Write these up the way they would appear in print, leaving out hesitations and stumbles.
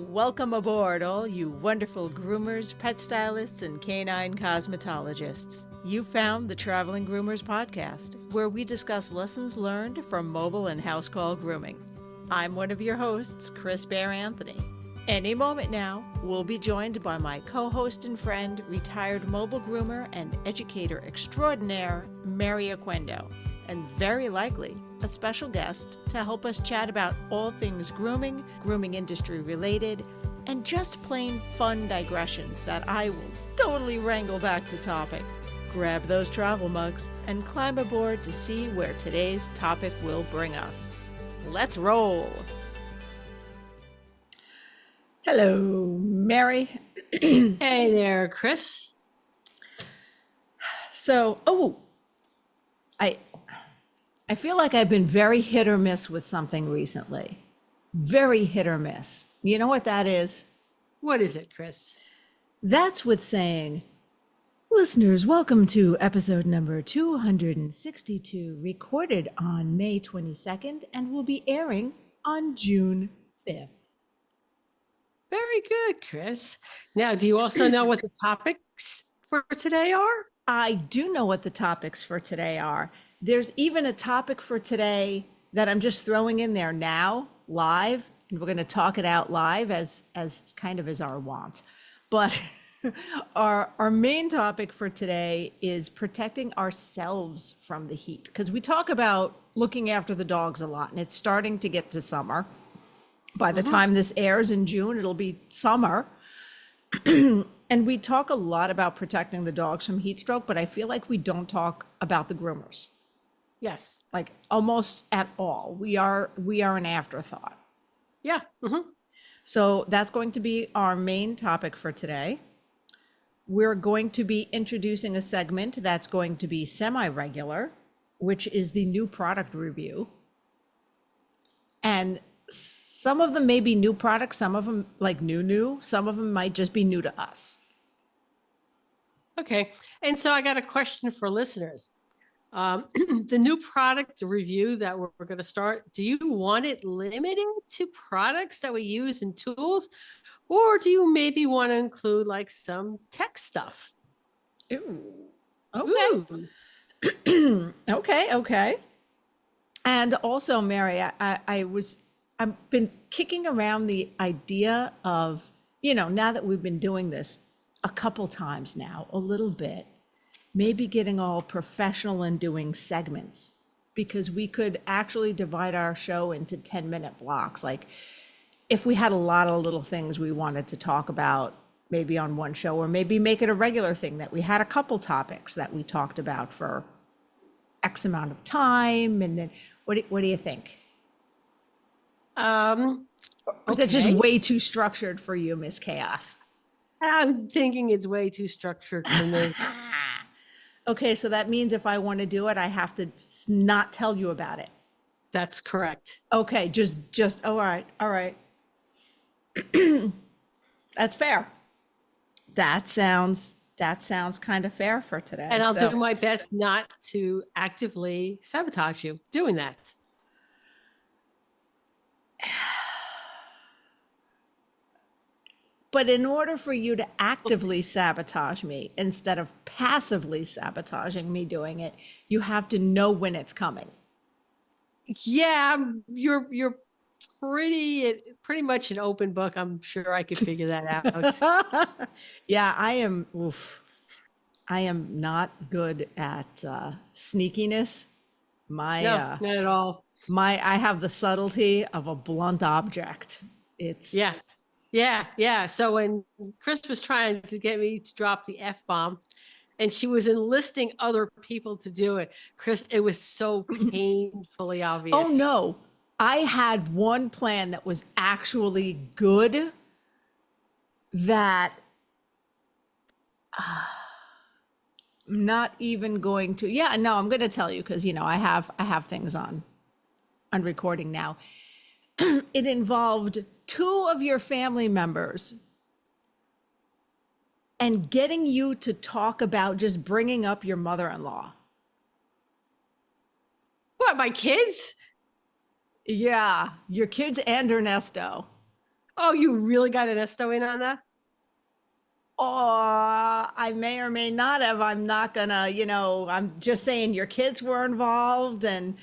Welcome aboard, all you wonderful groomers, pet stylists, and canine cosmetologists. You found the Traveling Groomers Podcast, where we discuss lessons learned from mobile and house call grooming. I'm one of your hosts, Chris Bear Anthony. Any moment now, we'll be joined by my co-host and friend, retired mobile groomer and educator extraordinaire, Mary Oquendo, and very likely a special guest to help us chat about all things grooming, grooming industry related, and just plain fun digressions that I will totally wrangle back to topic. Grab those travel mugs and climb aboard to see where today's topic will bring us. Let's roll. Hello, Mary. Hey there, Chris. I feel like I've been very hit or miss with something recently. Very hit or miss. You know what that is? What is it, Chris? That's with saying, listeners, welcome to episode number 262, recorded on May 22nd and will be airing on June 5th. Very good, Chris. Now, do you also know what the topics for today are? I do know what the topics for today are. There's even a topic for today that I'm just throwing in there now, live, and we're going to talk it out live as kind of as our want. But our main topic for today is protecting ourselves from the heat, because we talk about looking after the dogs a lot, and it's starting to get to summer. By the time this airs in June, it'll be summer. And we talk a lot about protecting the dogs from heat stroke, but I feel like we don't talk about the groomers. Yes. Like almost at all. We are an afterthought. Yeah. So that's going to be our main topic for today. We're going to be introducing a segment that's going to be semi-regular, which is the new product review. And some of them may be new products, some of them like new, some of them might just be new to us. Okay. And so I got a question for listeners. The new product review that we're going to start, do you want it limited to products that we use and tools? Or do you maybe want to include like some tech stuff? Ooh. Okay. Ooh. Okay. And also, Mary, I've been kicking around the idea of, now that we've been doing this a couple times now, a little bit, maybe getting all professional and doing segments, because we could actually divide our show into 10-minute blocks. Like if we had a lot of little things we wanted to talk about, maybe on one show, or maybe make it a regular thing that we had a couple topics that we talked about for X amount of time. And then what do you think? Or is that just way too structured for you, Miss Chaos? I'm thinking it's way too structured for me. Okay, so that means if I want to do it, I have to not tell you about it. That's correct. Okay, just all right. That's fair. That sounds kind of fair for today. And I'll do my best not to actively sabotage you doing that. But in order for you to actively sabotage me instead of passively sabotaging me doing it, you have to know when it's coming. Yeah, you're pretty much an open book. I'm sure I could figure that out. Yeah, I am not good at sneakiness. No, not at all. I have the subtlety of a blunt object. It's Yeah. So when Chris was trying to get me to drop the F-bomb and she was enlisting other people to do it, Chris, it was so painfully obvious. Oh no, I had one plan that was actually good that I'm not even going to, I'm going to tell you because, I have things on recording now. It involved 2 of your family members and getting you to talk about just bringing up your mother-in-law. What, my kids? Yeah, your kids and Ernesto. Oh, you really got an esto in on that? I may or may not have. I'm not gonna, I'm just saying your kids were involved, and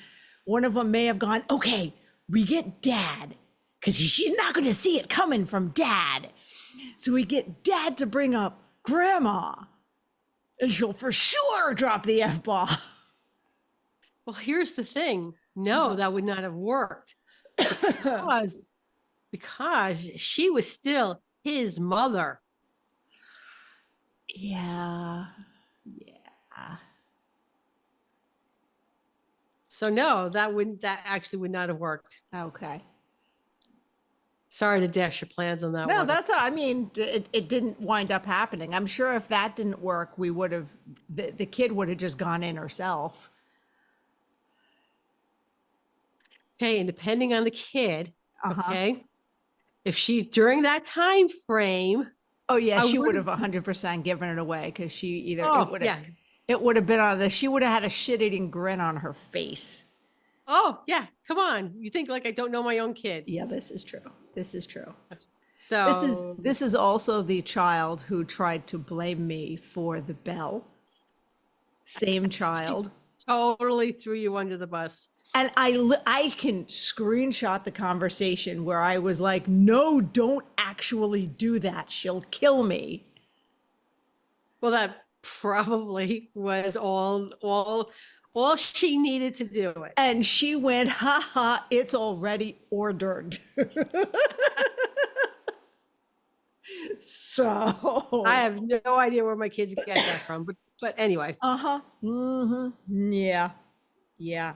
one of them may have gone, okay, we get dad, because she's not gonna see it coming from dad. So we get dad to bring up grandma, and she'll for sure drop the F bomb. Well, here's the thing. No, that would not have worked because she was still his mother. Yeah. Yeah. So no, that actually would not have worked. Okay. Sorry to dash your plans on that No, one. that's, I mean, it didn't wind up happening. I'm sure if that didn't work, we would have, the kid would have just gone in herself. Okay, and depending on the kid, Uh-huh. okay, if she during that time frame, Oh yeah, I she would have would've- 100% given it away because she either oh yeah, it would have been on the she would have had a shit-eating grin on her face. oh yeah, come on. You think like I don't know my own kids? Yeah, this is true. This is true. So This is also the child who tried to blame me for the bell. Same child. totally threw you under the bus. And I can screenshot the conversation where I was like, "No, don't actually do that. She'll kill me." Well, that probably was all she needed to do it. And she went, "Ha ha, it's already ordered." So I have no idea where my kids get that from, but anyway. Uh-huh. Mm-hmm. Yeah. Yeah.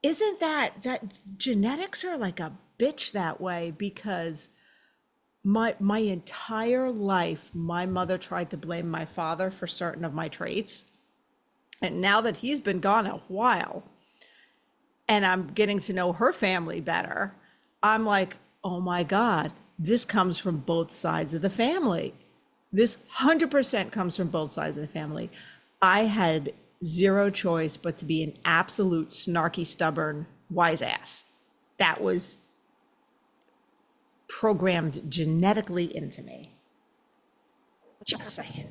Isn't that genetics are like a bitch that way, because my entire life my mother tried to blame my father for certain of my traits. And now that he's been gone a while and I'm getting to know her family better, I'm like, "Oh my God, this comes from both sides of the family. This 100% comes from both sides of the family." I had zero choice but to be an absolute snarky, stubborn, wise ass. That was programmed genetically into me. Just saying.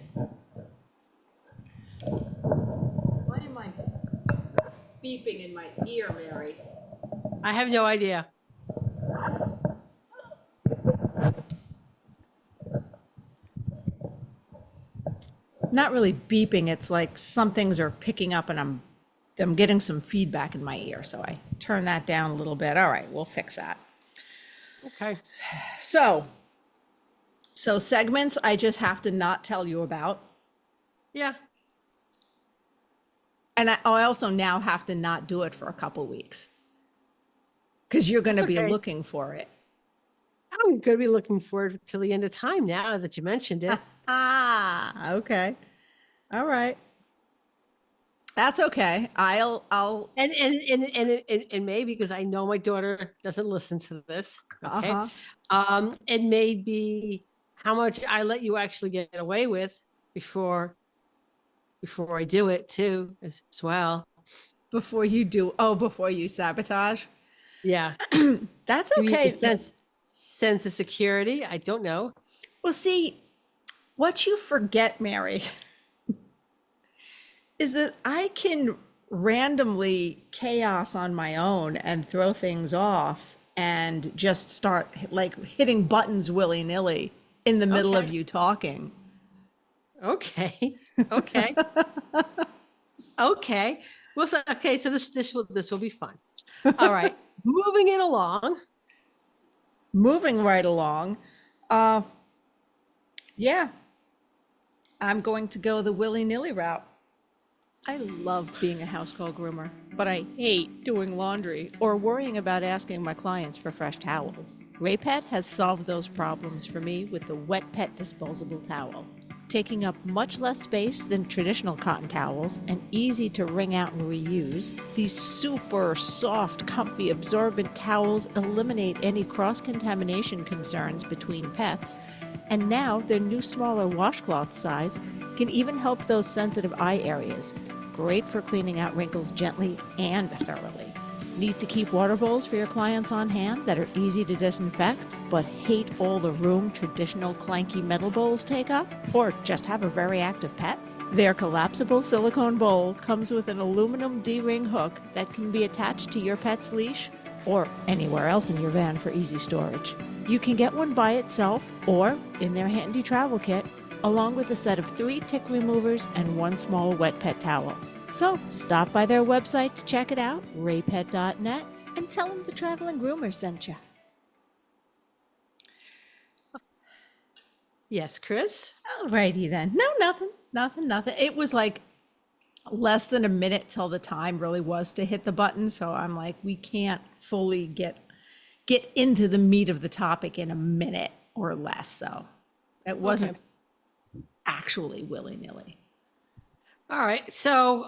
Why am I beeping in my ear, Mary? I have no idea. Not really beeping, it's like some things are picking up and I'm getting some feedback in my ear, so I turn that down a little bit. All right, we'll fix that. Okay. So segments I just have to not tell you about. Yeah. And I also now have to not do it for a couple weeks because you're going to be okay. looking for it. I'm going to be looking forward till the end of time now that you mentioned it. Ah, okay. All right. That's okay. I'll and maybe because I know my daughter doesn't listen to this. Okay. It may be how much I let you actually get away with before I do it too, as well. Before you sabotage. Yeah. That's okay. Sense of security. I don't know. Well, see, what you forget, Mary, is that I can randomly chaos on my own and throw things off and just start like hitting buttons willy-nilly in the middle of you talking. Okay. Okay. Okay. Well, so this will be fun. All right. Moving right along. Yeah. I'm going to go the willy-nilly route. I love being a house call groomer, but I hate doing laundry or worrying about asking my clients for fresh towels. Raypet has solved those problems for me with the Wet Pet disposable towel. Taking up much less space than traditional cotton towels and easy to wring out and reuse, these super soft, comfy, absorbent towels eliminate any cross-contamination concerns between pets. And now their new smaller washcloth size can even help those sensitive eye areas. Great for cleaning out wrinkles gently and thoroughly. Need to keep water bowls for your clients on hand that are easy to disinfect, but hate all the room traditional clanky metal bowls take up? Or just have a very active pet? Their collapsible silicone bowl comes with an aluminum D-ring hook that can be attached to your pet's leash or anywhere else in your van for easy storage. You can get one by itself or in their handy travel kit, along with a set of 3 tick removers and 1 small wet pet towel. So stop by their website to check it out, raypet.net, and tell them the Traveling Groomers sent you. Yes, Chris? Alrighty then. No, nothing. It was like less than a minute till the time really was to hit the button. So I'm like, we can't fully get into the meat of the topic in a minute or less. So it wasn't actually willy-nilly. All right. So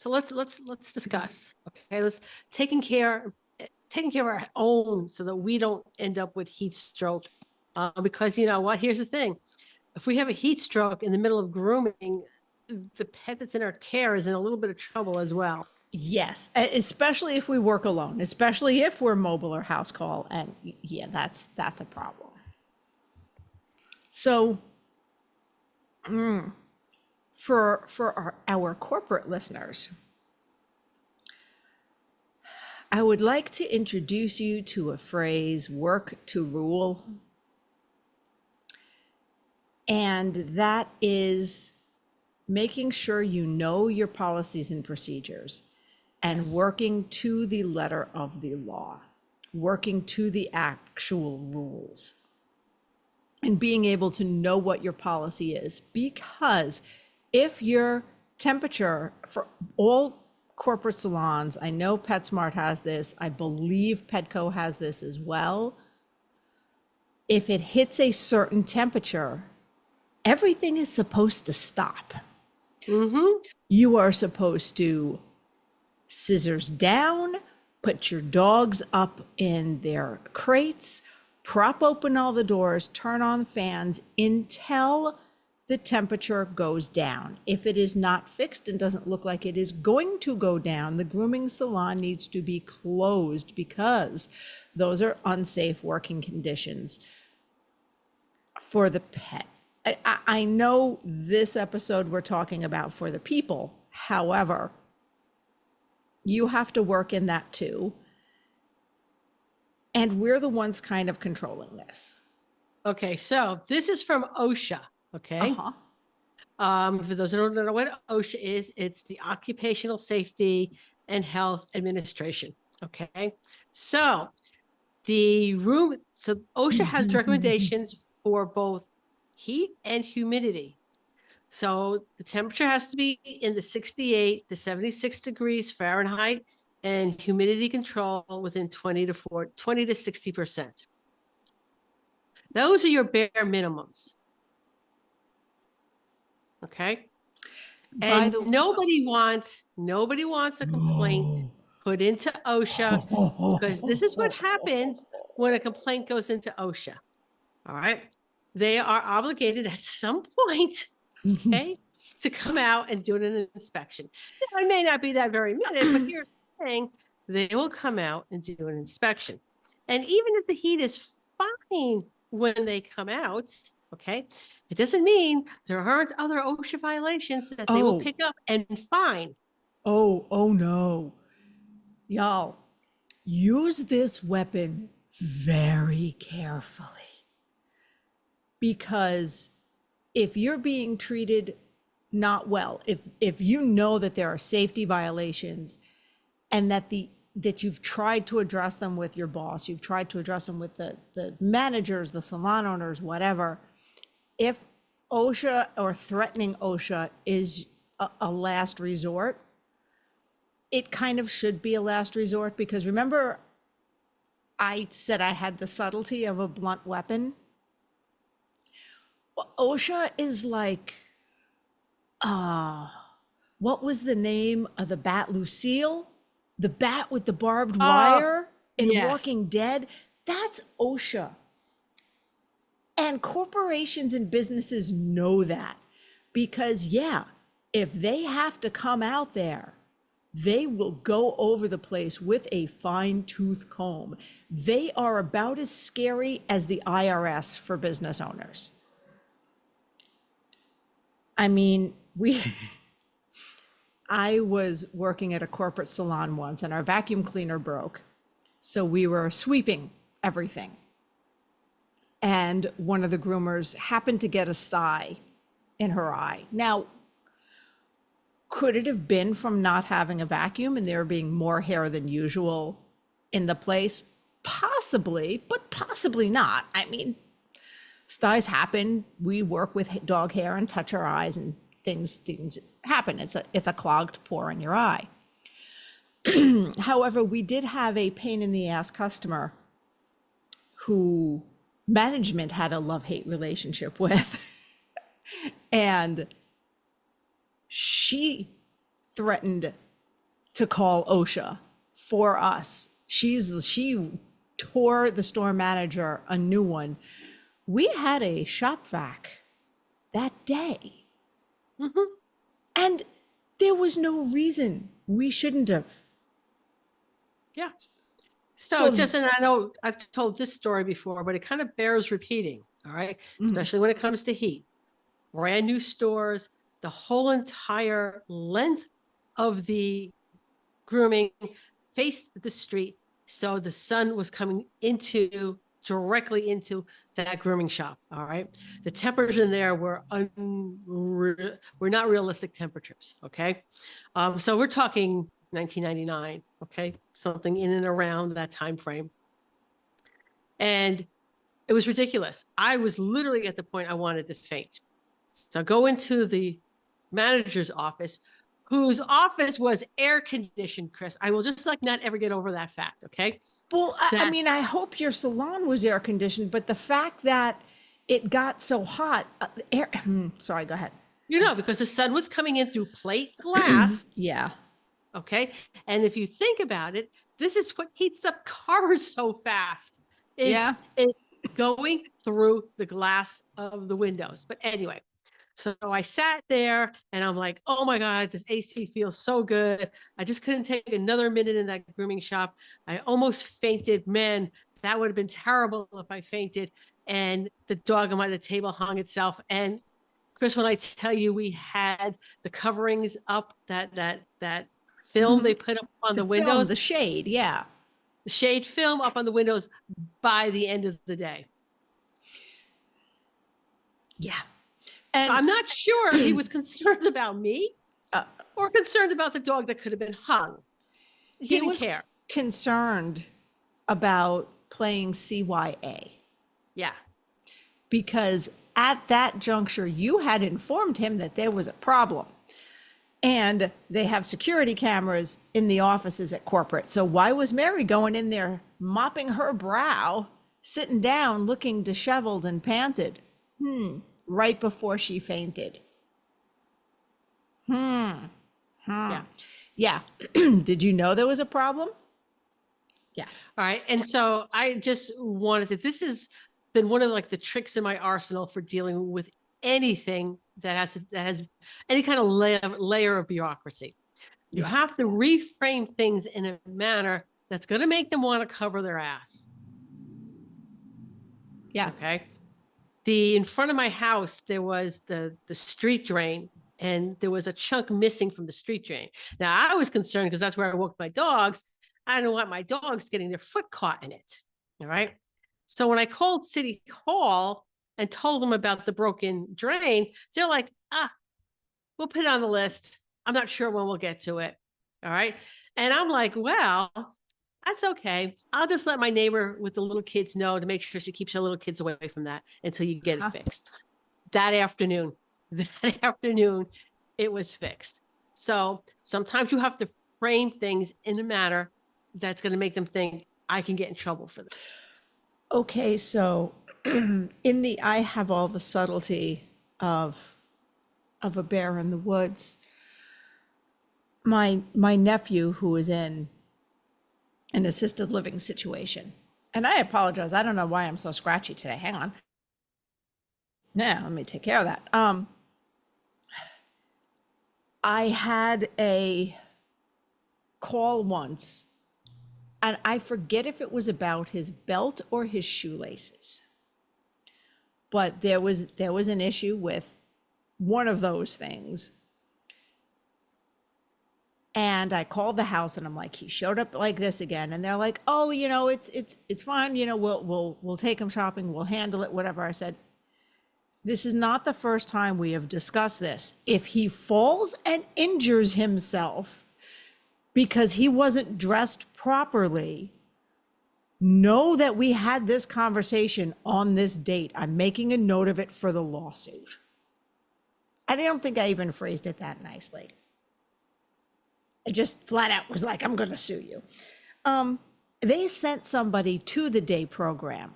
let's discuss. Okay. Let's taking care of our own so that we don't end up with heat stroke. Because you know what? Here's the thing. If we have a heat stroke in the middle of grooming, the pet that's in our care is in a little bit of trouble as well. Yes, especially if we work alone, especially if we're mobile or house call. And yeah, that's a problem. So for our corporate listeners, I would like to introduce you to a phrase, work to rule. And that is making sure you know your policies and procedures and working to the letter of the law, working to the actual rules, and being able to know what your policy is. Because if your temperature for all corporate salons, I know PetSmart has this, I believe Petco has this as well. If it hits a certain temperature, everything is supposed to stop. You are supposed to scissors down, put your dogs up in their crates, prop open all the doors, turn on fans until the temperature goes down. If it is not fixed and doesn't look like it is going to go down, the grooming salon needs to be closed because those are unsafe working conditions for the pet. I know this episode we're talking about for the people. However, you have to work in that too. And we're the ones kind of controlling this. Okay, so this is from OSHA. Okay. For those who don't know what OSHA is, it's the Occupational Safety and Health Administration. Okay. So OSHA has recommendations for both heat and humidity. So the temperature has to be in the 68 to 76 degrees Fahrenheit and humidity control within 20 to 60%. Those are your bare minimums. Okay. And nobody wants a complaint put into OSHA, because this is what happens when a complaint goes into OSHA. All right. They are obligated at some point, okay, to come out and do an inspection. It may not be that very minute, but here's the thing. They will come out and do an inspection. And even if the heat is fine when they come out, okay, it doesn't mean there aren't other OSHA violations that they will pick up and fine. Oh no. Y'all, use this weapon very carefully. Because if you're being treated not well, if you know that there are safety violations and that you've tried to address them with your boss, you've tried to address them with the managers, the salon owners, whatever, if OSHA or threatening OSHA is a last resort, it kind of should be a last resort. Because remember, I said I had the subtlety of a blunt weapon. OSHA is like, what was the name of the bat? Lucille? The bat with the barbed wire in Walking Dead? That's OSHA. And corporations and businesses know that. Because, if they have to come out there They will go over the place with a fine-tooth comb. They are about as scary as the IRS for business owners. I mean, I was working at a corporate salon once and our vacuum cleaner broke. So we were sweeping everything. And one of the groomers happened to get a sty in her eye. Now, could it have been from not having a vacuum and there being more hair than usual in the place? Possibly, but possibly not. I mean, styes happen. We work with dog hair and touch our eyes and things happen. It's a clogged pore in your eye. However, we did have a pain in the ass customer who management had a love-hate relationship with. And she threatened to call OSHA for us. She tore the store manager a new one. We had a shop vac that day. Mm-hmm. And there was no reason we shouldn't have. Yeah. So just, and I know I've told this story before, but it kind of bears repeating. All right. Especially when it comes to heat. Brand new stores, the whole entire length of the grooming faced the street. So the sun was coming directly into that grooming shop. All right. The temperatures in there were not realistic temperatures. Okay. So we're talking 1999. Okay. Something in and around that time frame. And it was ridiculous. I was literally at the point I wanted to faint. So I go into the manager's office, whose office was air conditioned, Chris. I will just not ever get over that fact. Okay. Well, I mean, I hope your salon was air conditioned, but the fact that it got so hot, sorry, go ahead. Because the sun was coming in through plate glass. Yeah. Okay. And if you think about it, this is what heats up cars so fast. It's going through the glass of the windows. But anyway, so I sat there and I'm like, oh my God, this AC feels so good. I just couldn't take another minute in that grooming shop. I almost fainted. Man, that would have been terrible if I fainted. And the dog on the table hung itself. And Chris, when I tell you we had the coverings up, that film they put up on the windows, the shade, yeah. The shade film up on the windows by the end of the day. Yeah. And so I'm not sure he was concerned about me or concerned about the dog that could have been hung. He didn't care. Concerned about playing CYA. Yeah. Because at that juncture, you had informed him that there was a problem. And they have security cameras in the offices at corporate. So why was Mary going in there, mopping her brow, sitting down, looking disheveled and panted? Right before she fainted. Yeah. Did you know there was a problem? Yeah. All right. And so I just wanted to, this has been one of the tricks in my arsenal for dealing with anything that has any kind of layer of bureaucracy. You have to reframe things in a manner that's going to make them want to cover their ass. Yeah. Okay. In front of my house, there was the street drain, and there was a chunk missing from the street drain. Now I was concerned because that's where I walked my dogs. I don't want my dogs getting their foot caught in it. All right. So when I called City Hall and told them about the broken drain, they're like, we'll put it on the list. I'm not sure when we'll get to it. All right. And I'm like, well, that's okay. I'll just let my neighbor with the little kids know to make sure she keeps her little kids away from that until you get it fixed. That afternoon, it was fixed. So sometimes you have to frame things in a manner that's going to make them think I can get in trouble for this. Okay, so I have all the subtlety of a bear in the woods. My nephew, who is in an assisted living situation, and I apologize, I don't know why I'm so scratchy today. Hang on. Yeah, let me take care of that. I had a call once, and I forget if it was about his belt or his shoelaces, but there was an issue with one of those things. And I called the house and I'm like, he showed up like this again. And they're like, oh, it's fine. We'll take him shopping. We'll handle it, whatever. I said, this is not the first time we have discussed this. If he falls and injures himself because he wasn't dressed properly, know that we had this conversation on this date. I'm making a note of it for the lawsuit. I don't think I even phrased it that nicely. I just flat out was like, I'm going to sue you. They sent somebody to the day program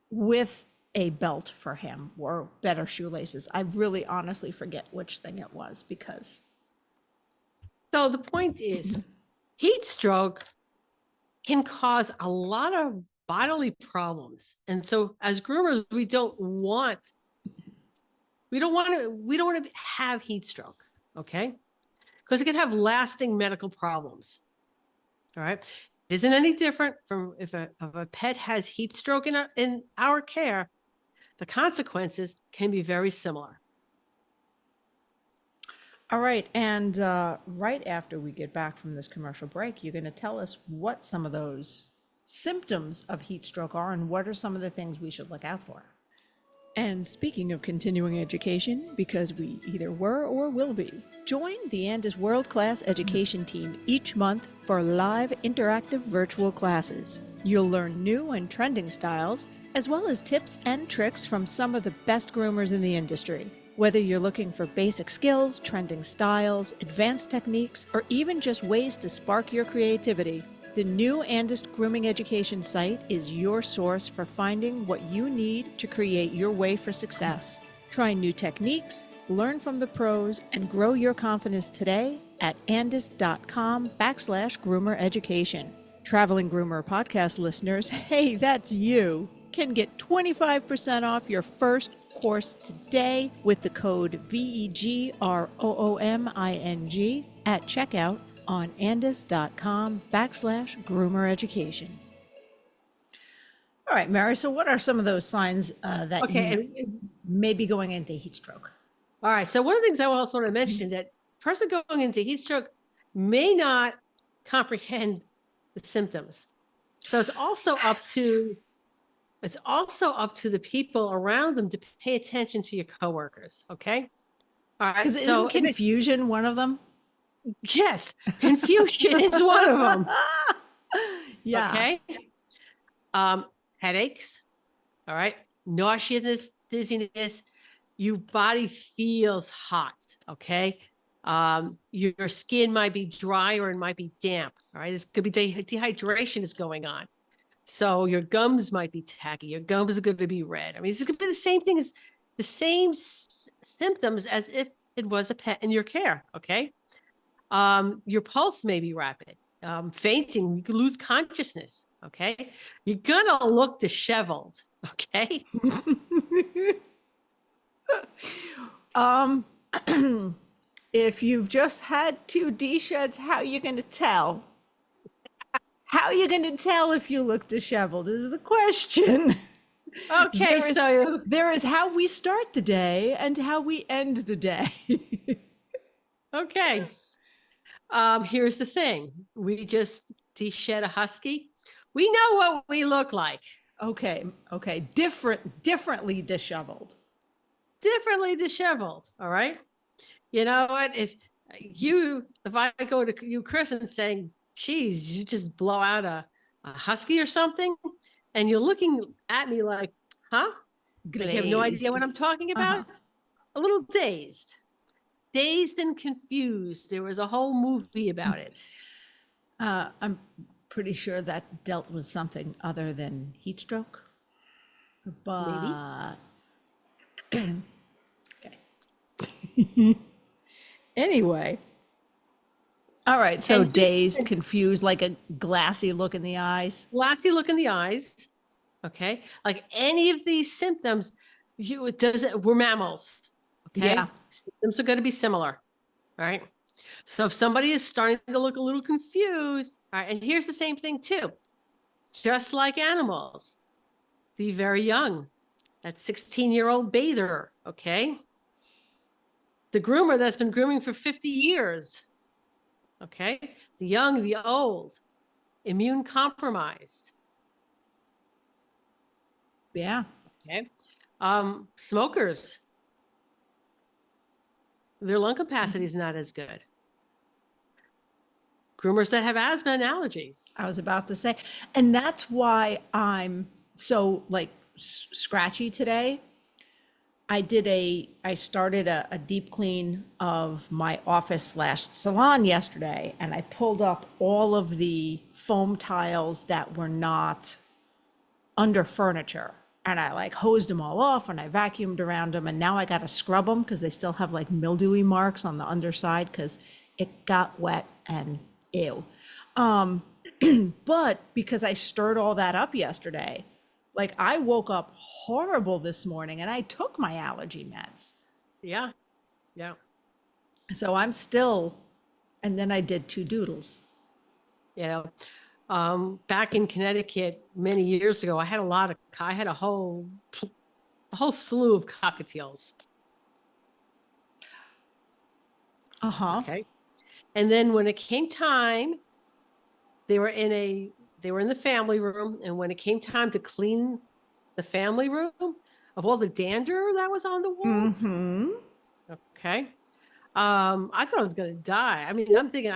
with a belt for him or better shoelaces. I really honestly forget which thing it was because. So the point is, heat stroke can cause a lot of bodily problems. And so as groomers, we don't want to have heat stroke. Okay. Because it can have lasting medical problems. All right. It isn't any different from if a pet has heat stroke in our care. The consequences can be very similar. All right. And right after we get back from this commercial break, you're going to tell us what some of those symptoms of heat stroke are and what are some of the things we should look out for. And speaking of continuing education, because we either were or will be, join the Andis world-class education team each month for live interactive virtual classes. You'll learn new and trending styles, as well as tips and tricks from some of the best groomers in the industry. Whether you're looking for basic skills, trending styles, advanced techniques, or even just ways to spark your creativity, the new Andis grooming education site is your source for finding what you need to create your way for success. Try new techniques, learn from the pros, and grow your confidence today at andis.com/groomer education. Traveling Groomer Podcast listeners, hey, that's you, can get 25% off your first course today with the code VEGROOMING at checkout on andis.com/groomer education. All right, Mary, so what are some of those signs that you may be going into heat stroke? All right. So one of the things I also want to mention that person going into heat stroke may not comprehend the symptoms. So it's also up to the people around them to pay attention to your coworkers. Okay. All right. Because isn't confusion one of them? Yes. Confusion is one of them. Yeah. Okay. Headaches. All right. Nauseousness, dizziness. Your body feels hot. Okay. Your skin might be dry or it might be damp. All right. It could be dehydration is going on. So your gums might be tacky. Your gums are going to be red. I mean, this could be the same thing as the same symptoms as if it was a pet in your care. Okay. Your pulse may be rapid. Fainting, you could lose consciousness. Okay. You're going to look disheveled. Okay. If you've just had 2 D-sheds, how are you going to tell? How are you going to tell if you look disheveled is the question. Okay, there is how we start the day and how we end the day. Okay. Here's the thing. We just de-shed a husky. We know what we look like. Okay. Differently disheveled. Differently disheveled. All right. You know what? If I go to you, Chris, and saying, geez, you just blow out a husky or something, and you're looking at me like, huh? Like you have no idea what I'm talking about? A little dazed and confused. There was a whole movie about it. I'm pretty sure that dealt with something other than heat stroke. But maybe. Okay. Anyway. All right. So dazed, confused, like a glassy look in the eyes. Glassy look in the eyes. Okay. Like any of these symptoms, we're mammals. Okay. Yeah. Symptoms are going to be similar. All right. So if somebody is starting to look a little confused, all right, and here's the same thing too. Just like animals, the very young, that 16-year-old bather, okay? The groomer that's been grooming for 50 years, okay? The young, the old, immune compromised. Yeah. Okay. Smokers, their lung capacity is not as good. Groomers that have asthma and allergies. I was about to say, and that's why I'm so like scratchy today. I started a deep clean of my office slash salon yesterday, and I pulled up all of the foam tiles that were not under furniture. And I like hosed them all off and I vacuumed around them. And now I got to scrub them because they still have like mildewy marks on the underside because it got wet and ew. But because I stirred all that up yesterday, like I woke up horrible this morning and I took my allergy meds. Yeah. Yeah. So I'm still, and then I did 2 doodles. You know, back in Connecticut many years ago, I had a whole slew of cockatiels. Uh-huh. Okay. And then when it came time, they were in the family room. And when it came time to clean the family room of all the dander that was on the walls, Mm-hmm. okay. I thought I was gonna die. I mean, I'm thinking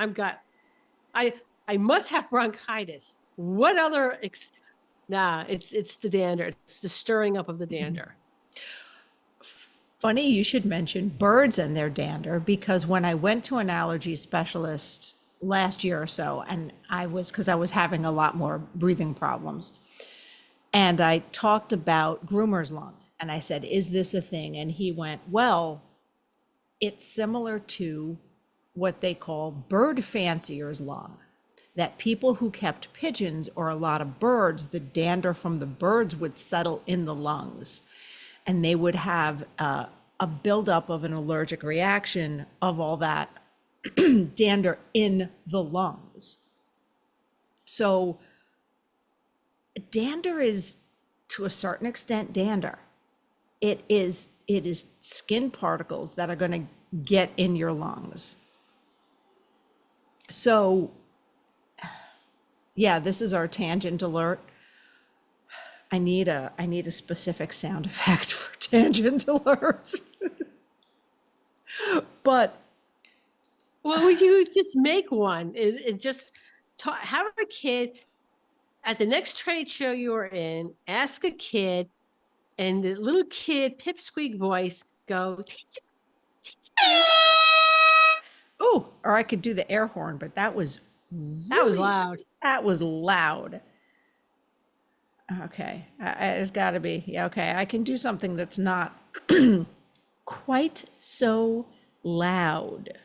I must have bronchitis. What other nah, it's the dander. It's the stirring up of the dander. Funny you should mention birds and their dander, because when I went to an allergy specialist last year or so, and because I was having a lot more breathing problems, and I talked about groomer's lung, and I said, is this a thing? And he went, well, it's similar to what they call bird fancier's lung, that people who kept pigeons or a lot of birds, the dander from the birds would settle in the lungs, and they would have a buildup of an allergic reaction of all that dander in the lungs. So dander is, to a certain extent, dander. It is skin particles that are going to get in your lungs. So yeah, this is our tangent alert. I need a specific sound effect for tangent alerts. But Well, you just make one. It just have a kid at the next trade show you're in. Ask a kid, and the little kid pipsqueak voice go. oh, or I could do the air horn, but that was Loud. That was loud. Okay, it's got to be. Yeah, okay, I can do something that's not quite so loud.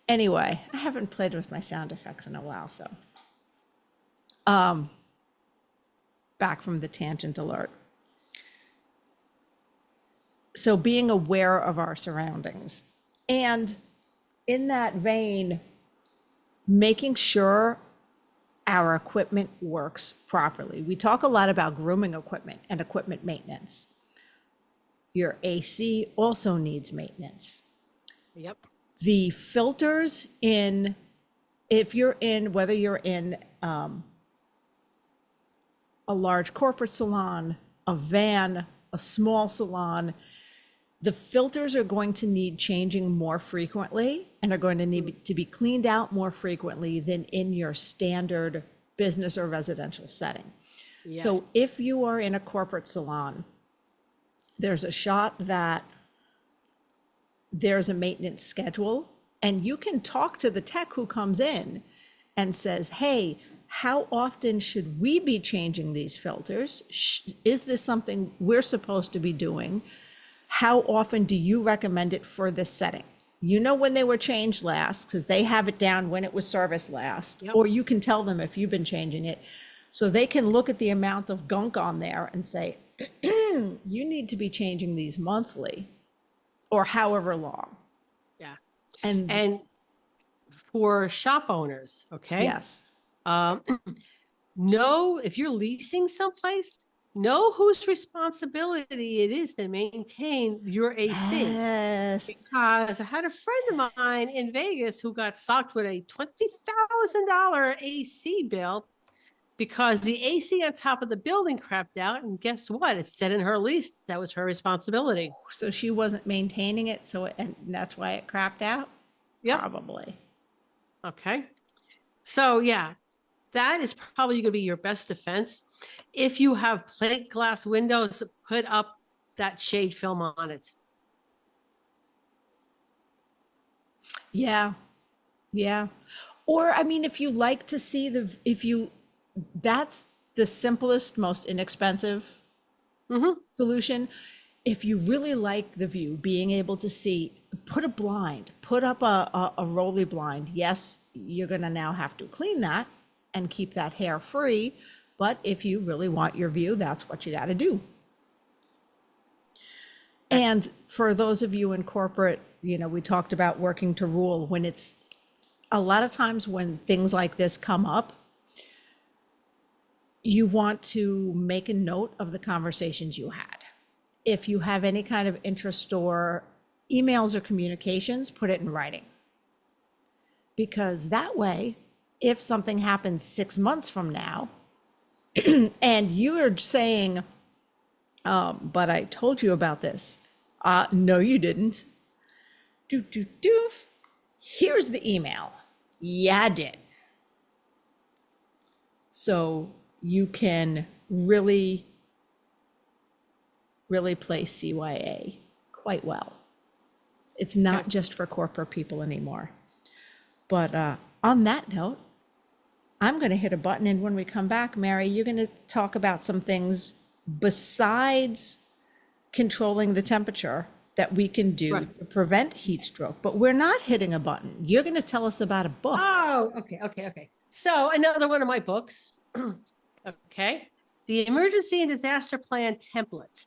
Anyway, I haven't played with my sound effects in a while, so. Back from the tangent alert. So being aware of our surroundings, and in that vein, making sure our equipment works properly. We talk a lot about grooming equipment and equipment maintenance. Your AC also needs maintenance. Yep. The filters in, if you're in, whether you're in a large corporate salon, a van, a small salon, the filters are going to need changing more frequently and are going to need to be cleaned out more frequently than in your standard business or residential setting. Yes. So if you are in a corporate salon, there's a shot that there's a maintenance schedule, and you can talk to the tech who comes in and says, hey, how often should we be changing these filters? Is this something we're supposed to be doing? How often do you recommend it for this setting? You know when they were changed last, because they have it down when it was serviced last. Yep. Or you can tell them if you've been changing it. So they can look at the amount of gunk on there and say, you need to be changing these monthly or however long. Yeah. And for shop owners, okay? yes. Know if you're leasing someplace, know whose responsibility it is to maintain your AC. Yes. Because I had a friend of mine in Vegas who got socked with a $20,000 AC bill because the AC on top of the building crapped out. And guess what? It said in her lease that was her responsibility. So she wasn't maintaining it, and that's why it crapped out? Yep. Probably. Okay. So yeah, that is probably going to be your best defense. If you have plate glass windows, put up that shade film on it. Yeah. Yeah. Or, I mean, if you like to see that's the simplest, most inexpensive solution. If you really like the view, being able to see, put a blind, put up a rolly blind. Yes, you're going to now have to clean that and keep that hair free. But if you really want your view, that's what you got to do. And for those of you in corporate, we talked about working to rule. When it's a lot of times when things like this come up, you want to make a note of the conversations you had. If you have any kind of interest or emails or communications, put it in writing. Because that way, if something happens 6 months from now, and you are saying, but I told you about this. No, you didn't. Here's the email. Yeah, I did. So you can really play CYA quite well. It's not just for corporate people anymore. But on that note, I'm going to hit a button, and when we come back, Mary, you're going to talk about some things besides controlling the temperature that we can do to prevent heat stroke. But we're not hitting a button. You're going to tell us about a book. Oh, okay. So another one of my books, okay, the Emergency and Disaster Plan Template.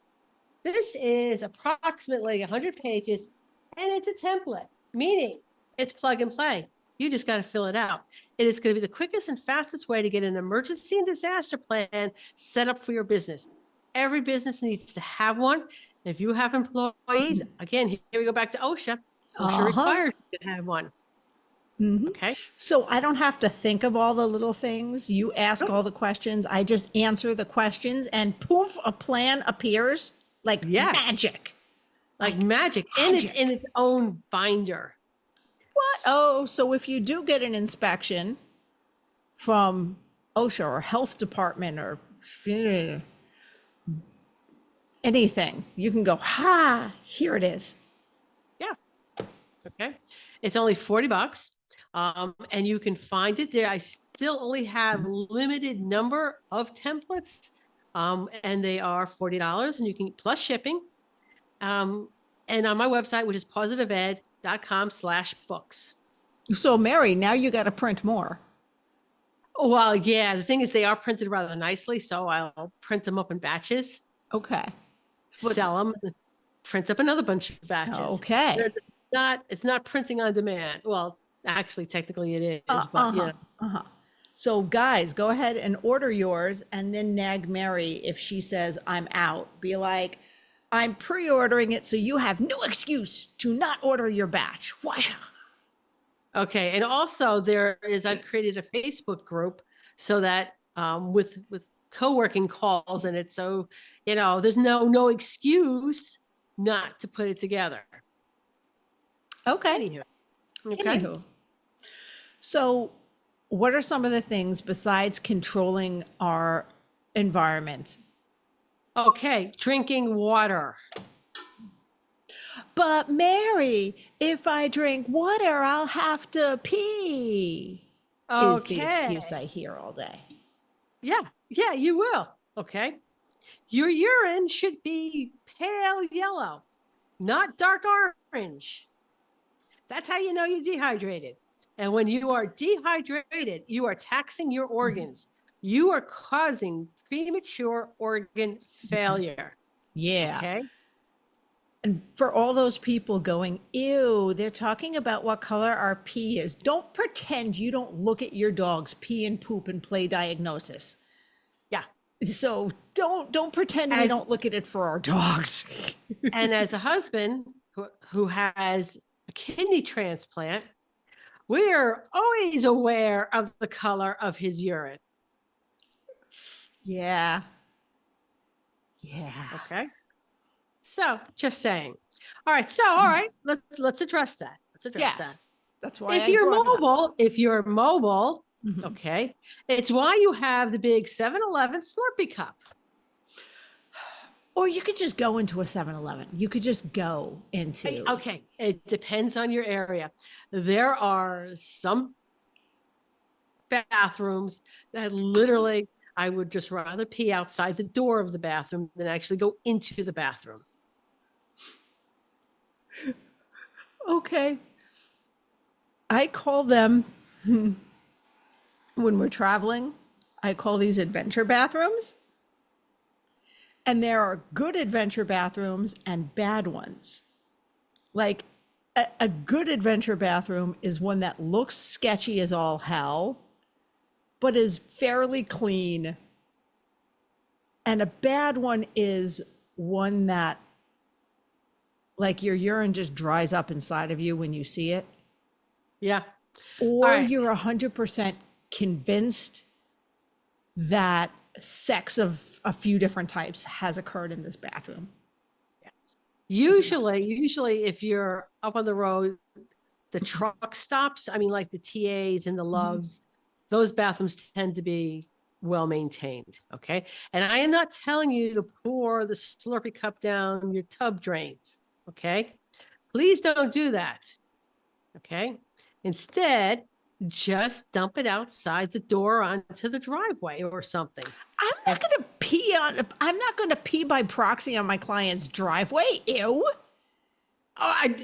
This is approximately 100 pages, and it's a template, meaning it's plug and play. You just got to fill it out. It is going to be the quickest and fastest way to get an emergency and disaster plan set up for your business. Every business needs to have one. If you have employees, again, here we go back to OSHA. OSHA requires you to have one. Okay. So I don't have to think of all the little things. You ask all the questions. I just answer the questions, and poof, a plan appears like magic. Like magic. And it's in its own binder. What? Oh, so if you do get an inspection from OSHA or health department or anything, you can go, here it is. Yeah. Okay. It's only $40. And you can find it there. I still only have limited number of templates. And they are $40, and you can plus shipping. And on my website, which is positiveed.com/books. So Mary, now you got to print more. Well, yeah, the thing is they are printed rather nicely. So I'll print them up in batches. Okay. Sell them, print up another bunch of batches. Okay. It's not printing on demand. Well, actually, technically it is, but yeah. So guys, go ahead and order yours, and then nag Mary if she says I'm out. Be like, I'm pre-ordering it, so you have no excuse to not order your batch. Okay, and also I've created a Facebook group so that with co-working calls in it, so there's no excuse not to put it together. Okay. Anywho. So what are some of the things besides controlling our environment? Okay, drinking water. But Mary, if I drink water, I'll have to pee. Okay. Is the excuse I hear all day. Yeah, you will. Okay. Your urine should be pale yellow, not dark orange. That's how you know you're dehydrated. And when you are dehydrated, you are taxing your organs. You are causing premature organ failure. Yeah. Okay. And for all those people going, ew, they're talking about what color our pee is. Don't pretend you don't look at your dog's pee and poop and play diagnosis. Yeah. So don't pretend we As don't look at it for our dogs. and as a husband who has a kidney transplant, we are always aware of the color of his urine. Yeah. Yeah. Okay. So just saying. All right. So all right, let's address that. Let's address Yes. that. That's why If I you're brought it up. mobile, Mhm. okay, it's why you have the big 7-Eleven Slurpee cup. Or you could just go into a 7-Eleven. You could just go into. Okay, it depends on your area. There are some bathrooms that literally I would just rather pee outside the door of the bathroom than actually go into the bathroom. Okay. I call them, when we're traveling, I call these adventure bathrooms. And there are good adventure bathrooms and bad ones. Like a good adventure bathroom is one that looks sketchy as all hell, but is fairly clean. And a bad one is one that, like, your urine just dries up inside of you when you see it. Yeah. Or right. you're 100% convinced that sex of a few different types has occurred in this bathroom. Usually if you're up on the road, the truck stops, I mean, like the TAs and the Loves, those bathrooms tend to be well maintained. Okay. And I am not telling you to pour the Slurpee cup down your tub drains. Okay. Please don't do that. Okay. Instead, just dump it outside the door onto the driveway or something. I'm not going to pee by proxy on my client's driveway. Ew.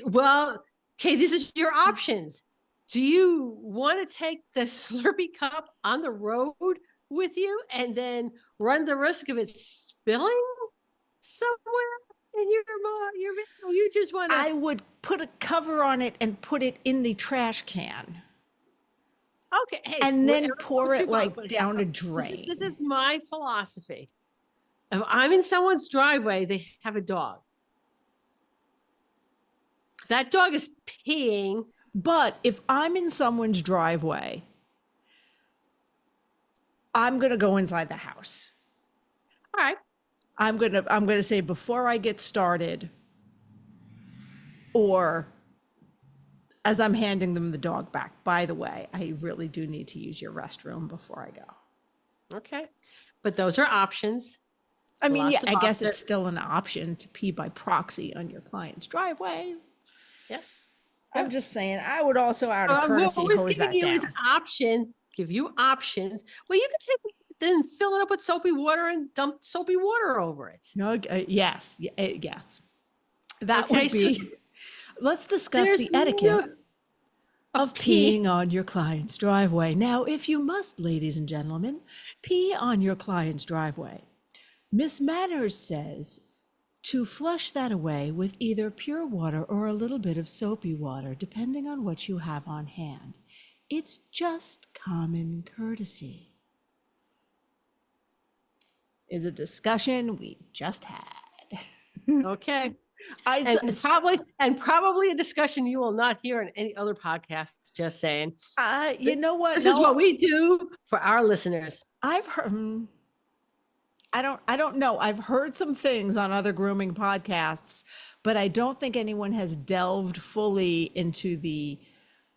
Well, okay, this is your options. Do you want to take the Slurpee cup on the road with you and then run the risk of it spilling somewhere in your vehicle? You just want to. I would put a cover on it and put it in the trash can. Okay. Hey, and then pour it like down a drain. This is my philosophy. If I'm in someone's driveway, they have a dog. That dog is peeing. But if I'm in someone's driveway, I'm going to go inside the house. All right. I'm going to say before I get started, or as I'm handing them the dog back, by the way, I really do need to use your restroom before I go. Okay. But those are options. I mean, yeah, I guess it's still an option to pee by proxy on your client's driveway. Yeah. I'm just saying, I would also, out of courtcy, hose that down. Give you options. Well, you could take then fill it up with soapy water and dump soapy water over it. No, yes, yes. That would be. So let's discuss the etiquette of peeing on your client's driveway. Now, if you must, ladies and gentlemen, pee on your client's driveway, Miss Manners says to flush that away with either pure water or a little bit of soapy water, depending on what you have on hand. It's just common courtesy. Is a discussion we just had. Okay. And probably a discussion you will not hear in any other podcast. Just saying. You know what? This is what we do for our listeners. I've heard. I don't know. I've heard some things on other grooming podcasts, but I don't think anyone has delved fully into the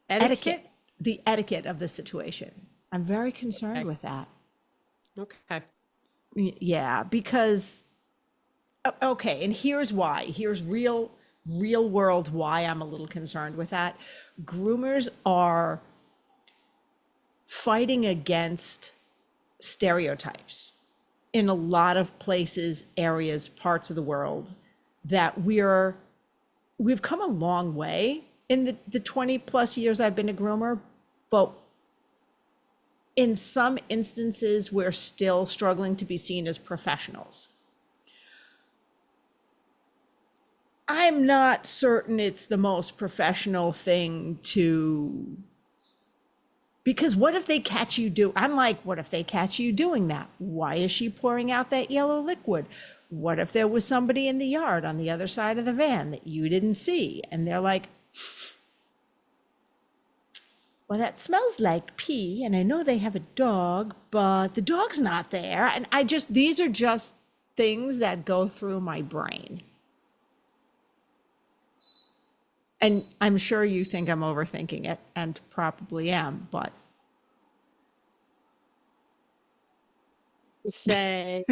etiquette of the situation. I'm very concerned with that. Okay. Yeah, because, okay, and here's why. Here's real world why I'm a little concerned with that. Groomers are fighting against stereotypes in a lot of places, areas, parts of the world, that we've come a long way in the 20 plus years I've been a groomer, but in some instances, we're still struggling to be seen as professionals. I'm not certain it's the most professional thing to, because what if they catch you I'm like, what if they catch you doing that? Why is she pouring out that yellow liquid? What if there was somebody in the yard on the other side of the van that you didn't see? And they're like, well, that smells like pee. And I know they have a dog, but the dog's not there. And these are just things that go through my brain. And I'm sure you think I'm overthinking it, and probably am, but Say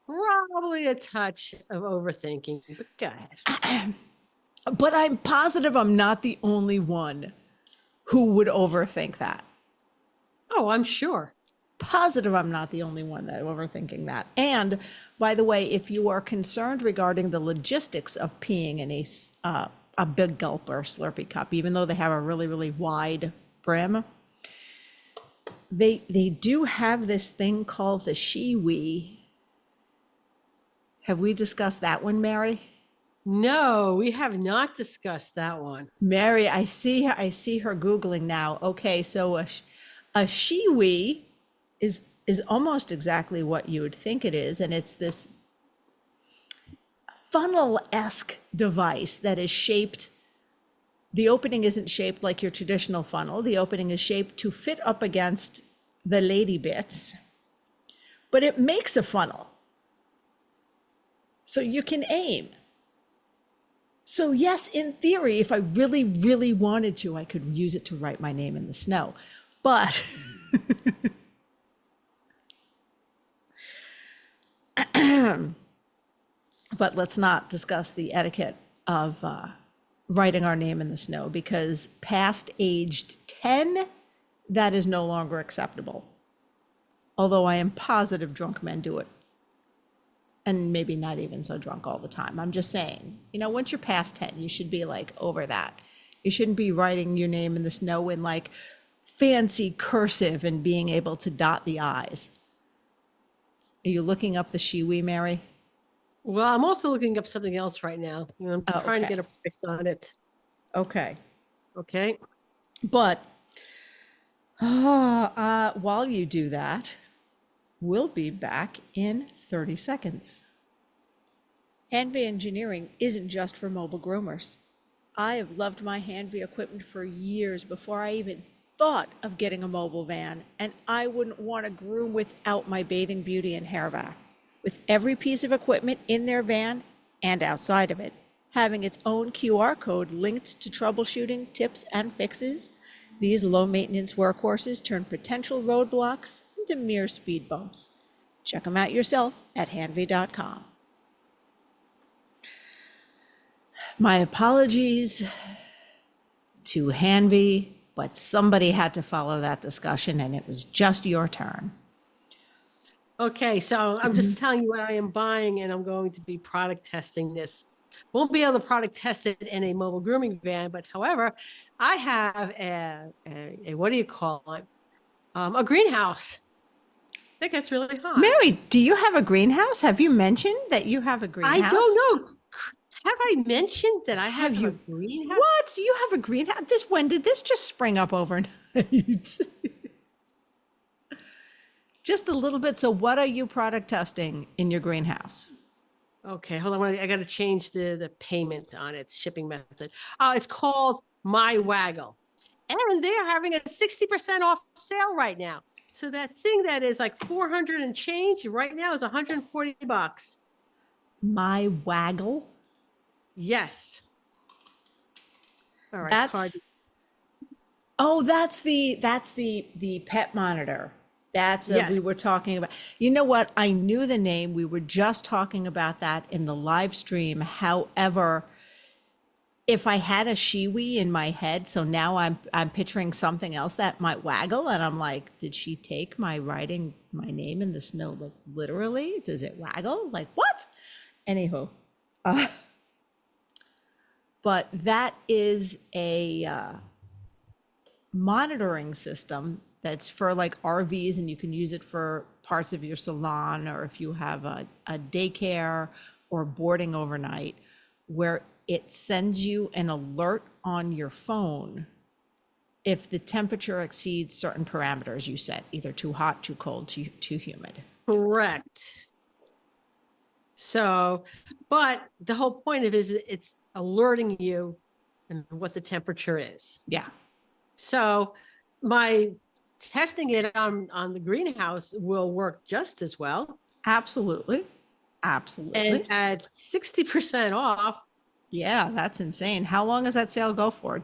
probably a touch of overthinking, but go ahead. but I'm positive I'm not the only one who would overthink that. Oh, I'm sure. Positive I'm not the only one that overthinking that. And by the way, if you are concerned regarding the logistics of peeing in a big gulp or Slurpee cup, even though they have a really, really wide brim, they do have this thing called the Shiwi. Have we discussed that one, Mary? No, we have not discussed that one. Mary, I see her Googling now. Okay, so a Shiwi is almost exactly what you would think it is, and it's this funnel-esque device that is shaped. The opening isn't shaped like your traditional funnel. The opening is shaped to fit up against the lady bits, but it makes a funnel. So you can aim. So yes, in theory, if I really, really wanted to, I could use it to write my name in the snow. But but let's not discuss the etiquette of writing our name in the snow, because past aged 10, that is no longer acceptable. Although I am positive drunk men do it. And maybe not even so drunk all the time. I'm just saying, once you're past 10, you should be like over that. You shouldn't be writing your name in the snow in like fancy cursive and being able to dot the I's. Are you looking up the Shiwi, Mary? Well, I'm also looking up something else right now. I'm trying to get a price on it. Okay. Okay. But while you do that, we'll be back in 30 seconds. Hanvey engineering isn't just for mobile groomers. I have loved my Hanvey equipment for years before I even thought of getting a mobile van, and I wouldn't want to groom without my Bathing Beauty and hair vac. With every piece of equipment in their van and outside of it having its own QR code linked to troubleshooting, tips, and fixes, these low-maintenance workhorses turn potential roadblocks into mere speed bumps. Check them out yourself at hanvey.com. My apologies to Hanvey, but somebody had to follow that discussion, and it was just your turn. Okay, so I'm just telling you what I am buying, and I'm going to be product testing this. Won't be able to product test it in a mobile grooming van, but however, I have a what do you call it? A greenhouse. That gets really hot. Mary, do you have a greenhouse? Have you mentioned that you have a greenhouse? I don't know. Have I mentioned that I have a greenhouse? What? You have a greenhouse? When did this just spring up overnight? Just a little bit. So what are you product testing in your greenhouse? Okay, hold on. I got to change the payment on its shipping method. It's called My Waggle. And they are having a 60% off sale right now. So that thing that is like 400 and change right now is $140. My Waggle? Yes. All right. That's the pet monitor. That's yes. We were talking about. You know what? I knew the name. We were just talking about that in the live stream. However, if I had a Shiwi in my head, so now I'm picturing something else that might waggle, and I'm like, did she take my writing my name in the snow like literally? Does it waggle? Like what? Anywho, but that is a monitoring system that's for like RVs, and you can use it for parts of your salon, or if you have a daycare or boarding overnight where it sends you an alert on your phone if the temperature exceeds certain parameters you set, either too hot, too cold, too humid. Correct. So, but the whole point of it is it's alerting you and what the temperature is. Yeah. So my testing it on the greenhouse will work just as well. Absolutely. Absolutely. And at 60% off. Yeah, that's insane. How long does that sale go for?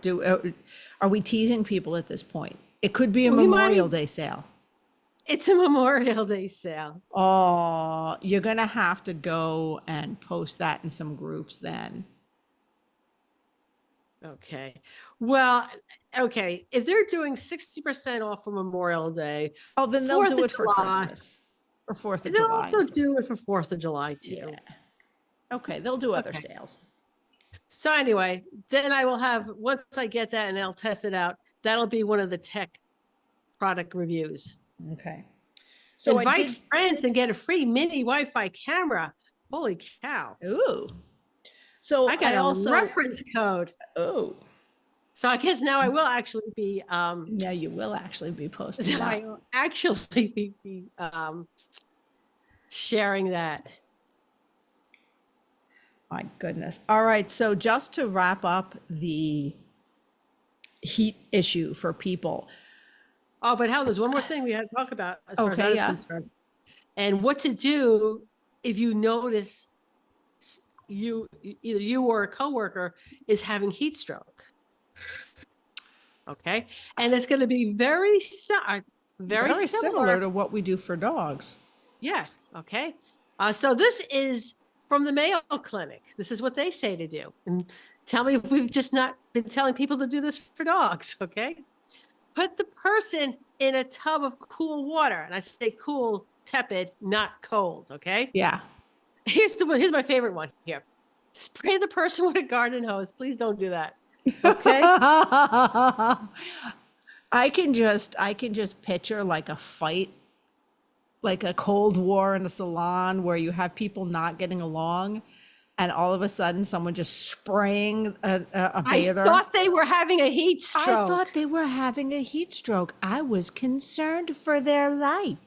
Are we teasing people at this point? It could be a Memorial Day sale. It's a Memorial Day sale. Oh, you're going to have to go and post that in some groups then. Okay. Well, okay. If they're doing 60% off for Memorial Day. Oh, then they'll do it for Christmas or 4th of July. They'll also do it for 4th of July too. Yeah. Okay. They'll do other sales. So anyway, then I will have, once I get that and I'll test it out, that'll be one of the tech product reviews. Okay. So invite friends and get a free mini Wi-Fi camera. Holy cow. Ooh. So I got a reference code. Oh. So I guess now I will actually be now you will actually be posting that. I will actually be sharing that. My goodness. All right. So just to wrap up the heat issue for people. Oh, but hell, there's one more thing we had to talk about as far as that is concerned. And what to do if you notice either you or a coworker is having heat stroke. Okay. And it's going to be very similar to what we do for dogs. Yes. Okay. So this is from the Mayo Clinic. This is what they say to do. And tell me if we've just not been telling people to do this for dogs. Okay. Put the person in a tub of cool water. And I say cool, tepid, not cold. Okay. Yeah. Here's my favorite one here. Spray the person with a garden hose. Please don't do that. Okay. I can just picture like a fight, like a Cold War in a salon where you have people not getting along and all of a sudden someone just spraying a bather. I thought they were having a heat stroke. I thought they were having a heat stroke. I was concerned for their life.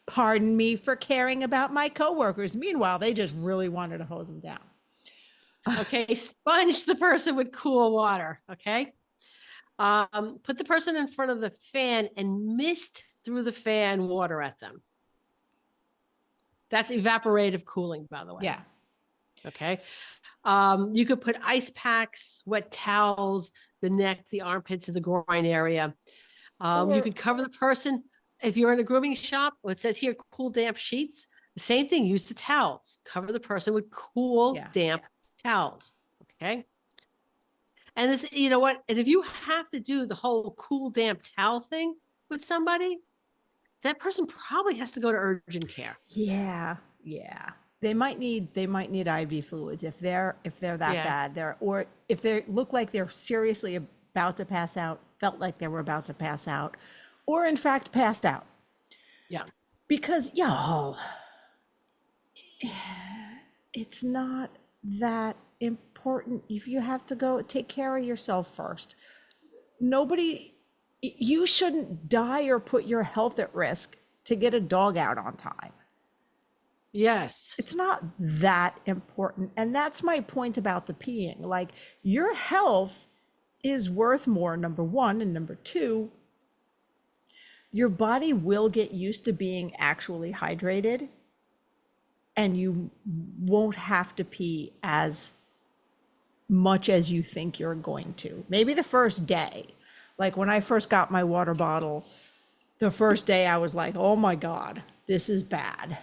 Pardon me for caring about my coworkers. Meanwhile, they just really wanted to hose them down. Okay, sponge the person with cool water. Okay. Put the person in front of the fan and mist through the fan water at them. That's evaporative cooling, by the way. Yeah. Okay. You could put ice packs, wet towels, the neck, the armpits, and the groin area. You could cover the person. If you're in a grooming shop, it says here, cool, damp sheets. The same thing, use the towels. Cover the person with cool, damp towels. Okay. And this, you know what? And if you have to do the whole cool, damp towel thing with somebody, that person probably has to go to urgent care. Yeah. Yeah. They might need IV fluids if they're that bad. Or if they look like they're seriously about to pass out, felt like they were about to pass out, or in fact passed out. Yeah. Because y'all, it's not that important if you have to go take care of yourself first. You shouldn't die or put your health at risk to get a dog out on time. Yes. It's not that important. And that's my point about the peeing. Like, your health is worth more, number one. And number two, your body will get used to being actually hydrated and you won't have to pee as much as you think you're going to. Maybe the first day, like when I first got my water bottle, the first day I was like, oh my God, this is bad.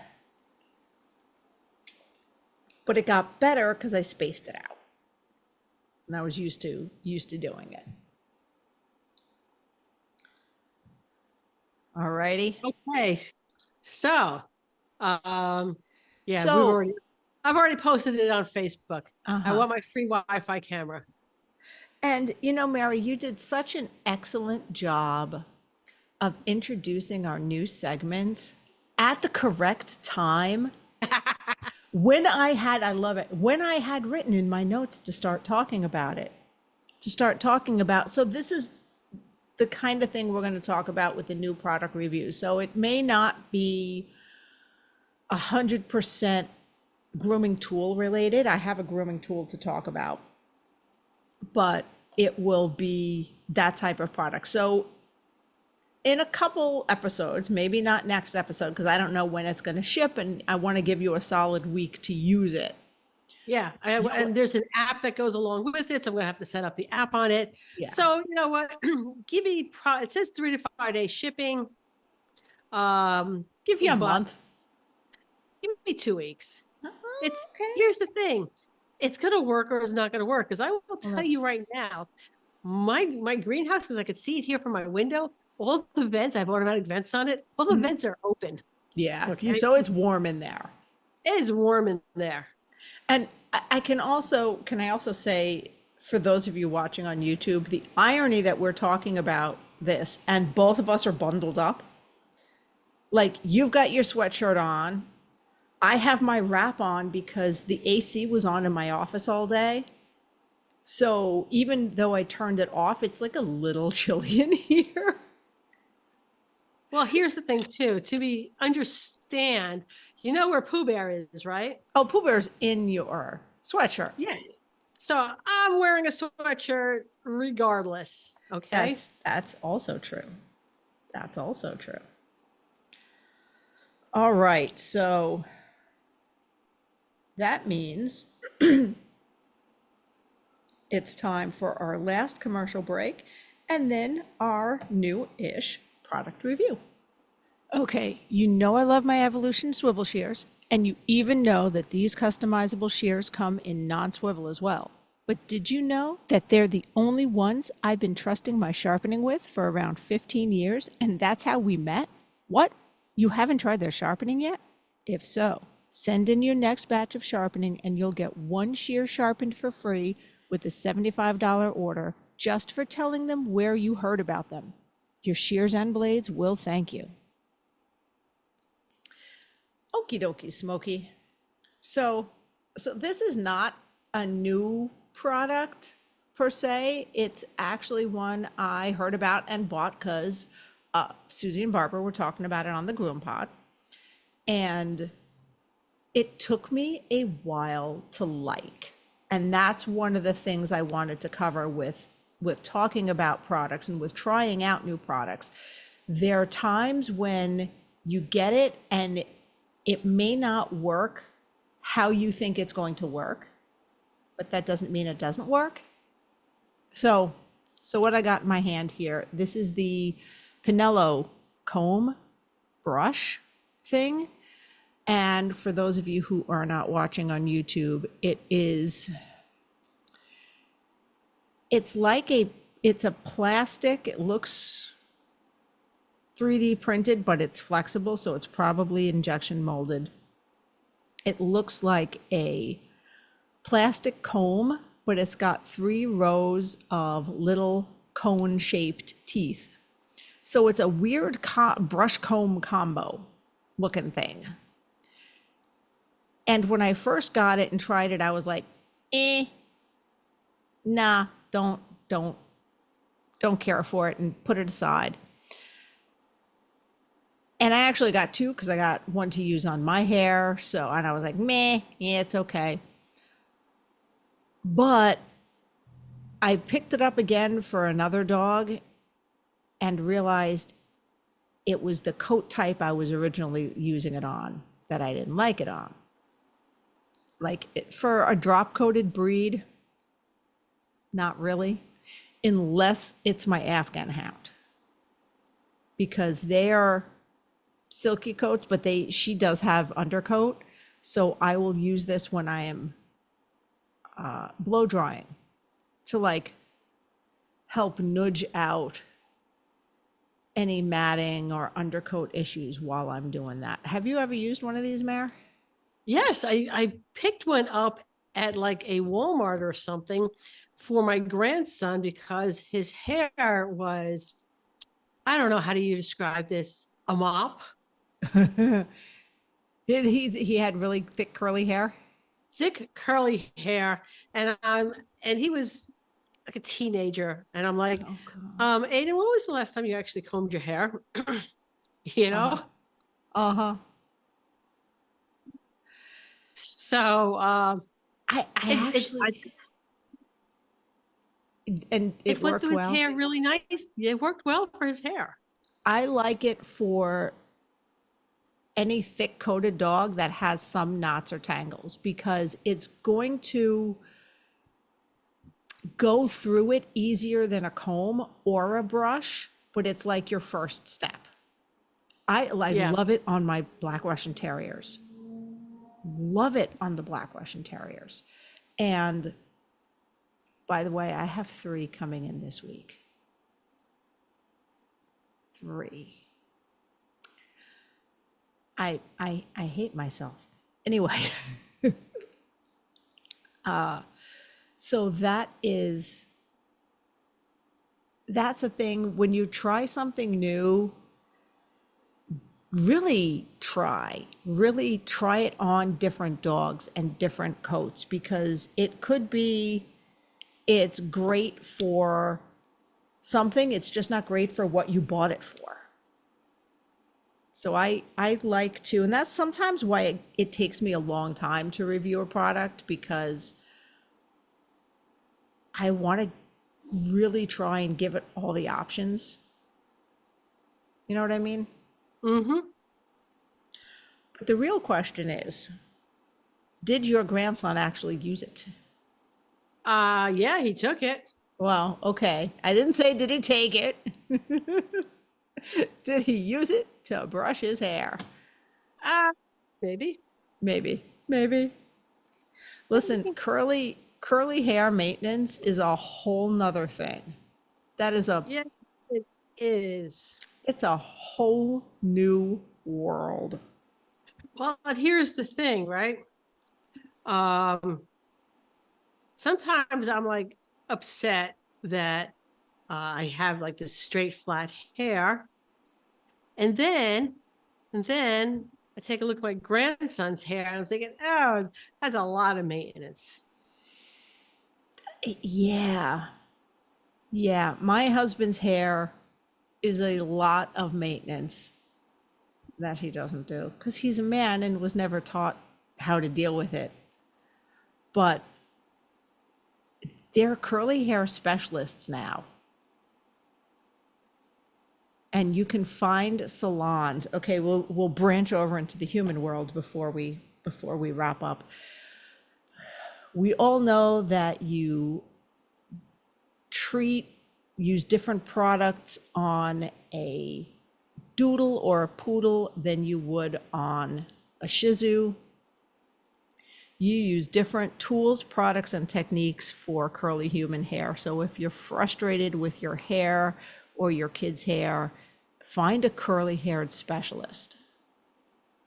But it got better because I spaced it out. And I was used to doing it. All righty. Okay. So, I've already posted it on Facebook. I want my free Wi-Fi camera. And Mary, you did such an excellent job of introducing our new segment at the correct time. I love it. When I had written in my notes to start talking about it, so this is the kind of thing we're going to talk about with the new product review. So it may not be 100% grooming tool related. I have a grooming tool to talk about, but it will be that type of product. So in a couple episodes, maybe not next episode, because I don't know when it's going to ship and I want to give you a solid week to use it. Yeah. And there's an app that goes along with it. So I'm going to have to set up the app on it. Yeah. So you know what, give me, it says 3 to 5 days shipping. Give you a but month. Give me 2 weeks. It's okay. Here's the thing. It's going to work or it's not going to work. Because I will tell you right now, my greenhouse, because I could see it here from my window, all the vents, I have automatic vents on it. All the vents are open. Yeah. Okay. So it's warm in there. It is warm in there. And can I also say, for those of you watching on YouTube, the irony that we're talking about this and both of us are bundled up. Like, you've got your sweatshirt on. I have my wrap on because the AC was on in my office all day. So even though I turned it off, it's like a little chilly in here. Well, here's the thing too, understand, you know where Pooh Bear is, right? Oh, Pooh Bear's in your sweatshirt. Yes. So I'm wearing a sweatshirt regardless. Okay. That's also true. That's also true. All right. So that means it's time for our last commercial break and then our new-ish product review. Okay, you know I love my Evolution swivel shears, and you even know that these customizable shears come in non-swivel as well. But did you know that they're the only ones I've been trusting my sharpening with for around 15 years, and that's how we met? What? You haven't tried their sharpening yet? If so, send in your next batch of sharpening and you'll get one shear sharpened for free with a $75 order just for telling them where you heard about them. Your shears and blades will thank you. Okie dokie, Smokey. So this is not a new product per se. It's actually one I heard about and bought because Susie and Barbara were talking about it on the Groom Pod. And it took me a while to like. And that's one of the things I wanted to cover with talking about products and with trying out new products. There are times when you get it and it may not work how you think it's going to work, but that doesn't mean it doesn't work. So what I got in my hand here, this is the Pinello comb brush thing. And for those of you who are not watching on YouTube, it's a plastic. It looks 3D printed, but it's flexible, so it's probably injection molded. It looks like a plastic comb, but it's got 3 rows of little cone-shaped teeth. So it's a weird brush comb combo looking thing. And when I first got it and tried it, I was like, nah, don't care for it and put it aside. And I actually got 2 because I got one to use on my hair. And I was like, yeah, it's okay. But I picked it up again for another dog and realized it was the coat type I was originally using it on that I didn't like it on. Like for a drop coated breed, not really, unless it's my Afghan hound, because they are silky coats, but she does have undercoat. So I will use this when I am blow drying to like help nudge out any matting or undercoat issues while I'm doing that. Have you ever used one of these, Mare? Yes, I picked one up at like a Walmart or something for my grandson because his hair was, I don't know, how do you describe this? A mop? He had really thick curly hair. thick curly hair, and he was like a teenager, and I'm like, Oh God. Aiden, when was the last time you actually combed your hair? You Uh huh. know? Uh huh. So I it it I, actually, and it it went worked through his well. hair really nice. It worked well for his hair. I like it for any thick coated dog that has some knots or tangles because it's going to go through it easier than a comb or a brush, but it's like your first step. I Yeah. love it on my Black Russian Terriers. Love it on the Black Russian Terriers. And by the way, I have 3 coming in this week. 3. I hate myself. Anyway, so that's a thing when you try something new, really try it on different dogs and different coats because it could be it's great for something, it's just not great for what you bought it for. So I like to, and that's sometimes why it takes me a long time to review a product because I want to really try and give it all the options. You know what I mean? Mm-hmm. But the real question is, did your grandson actually use it? Yeah, he took it. Well, okay. I didn't say did he take it. Did he use it to brush his hair? Uh maybe. Maybe. Maybe. Listen, curly hair maintenance is a whole nother thing. That is a Yes, it is. it's a whole new world. Well, but here's the thing, right? Um, sometimes I'm like upset that I have like this straight flat hair, and then I take a look at my grandson's hair, and I'm thinking, oh, that's a lot of maintenance. Yeah. Yeah, my husband's hair is a lot of maintenance that he doesn't do because he's a man and was never taught how to deal with it. But they're curly hair specialists now. And you can find salons. Okay, we'll branch over into the human world before we wrap up. We all know that you treat use different products on a doodle or a poodle than you would on a Shih Tzu. You use different tools, products, and techniques for curly human hair. So if you're frustrated with your hair or your kid's hair, find a curly haired specialist.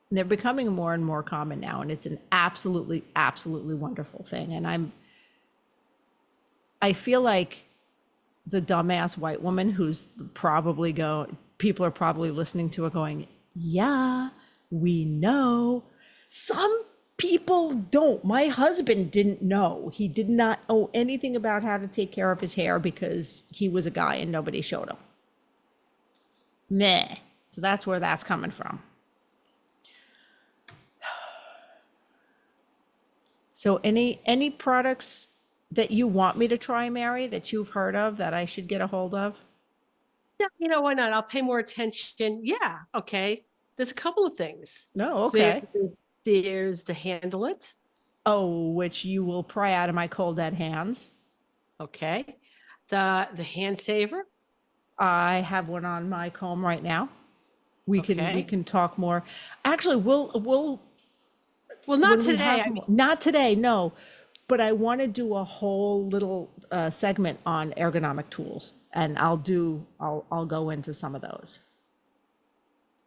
And they're becoming more and more common now, and it's an absolutely, absolutely wonderful thing. And I feel like the dumbass white woman who's probably people are probably listening to it going, yeah, we know. Some people don't. My husband didn't know. He did not know anything about how to take care of his hair because he was a guy and nobody showed him. Meh. So that's where that's coming from. So any products that you want me to try, Mary, that you've heard of that I should get a hold of? Yeah, you know, why not? I'll pay more attention. Yeah, okay. There's a couple of things. No, There, okay. there's the handle it. Oh, which you will pry out of my cold dead hands. Okay. The hand saver. I have one on my comb right now. We Okay. can talk more. Actually, we'll Well, not when we today. have more, not today, no. But I want to do a whole little segment on ergonomic tools, and I'll go into some of those.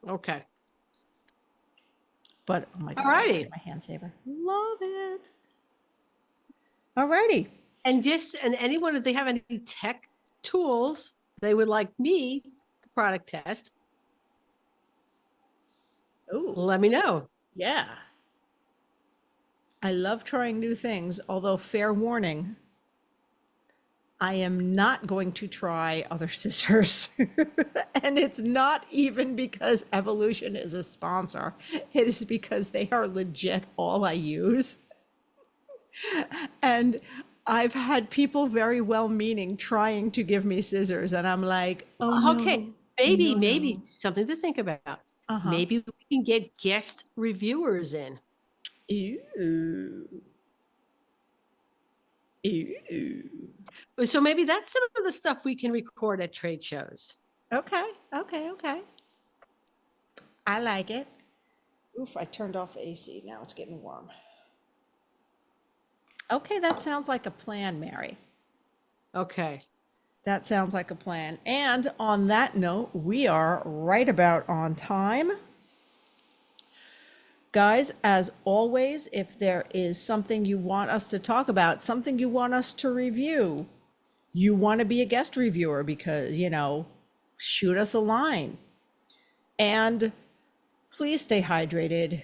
Okay. But oh my All God, I love righty. my hand saver. Love it. All righty. And anyone, if they have any tech tools they would like me to product test, Ooh. let me know. Yeah. I love trying new things, although fair warning, I am not going to try other scissors. And it's not even because Evolution is a sponsor. It is because they are legit all I use. And I've had people very well-meaning trying to give me scissors, and I'm like, oh Okay, no, no, maybe no. something to think about. Uh-huh. Maybe we can get guest reviewers in. Ew. Ew. So maybe that's some of the stuff we can record at trade shows. Okay, okay, okay. I like it. Oof, I turned off the AC. Now it's getting warm. Okay, that sounds like a plan, Mary. Okay. That sounds like a plan. And on that note, we are right about on time. Guys, as always, if there is something you want us to talk about, something you want us to review, you want to be a guest reviewer because, shoot us a line. And please stay hydrated.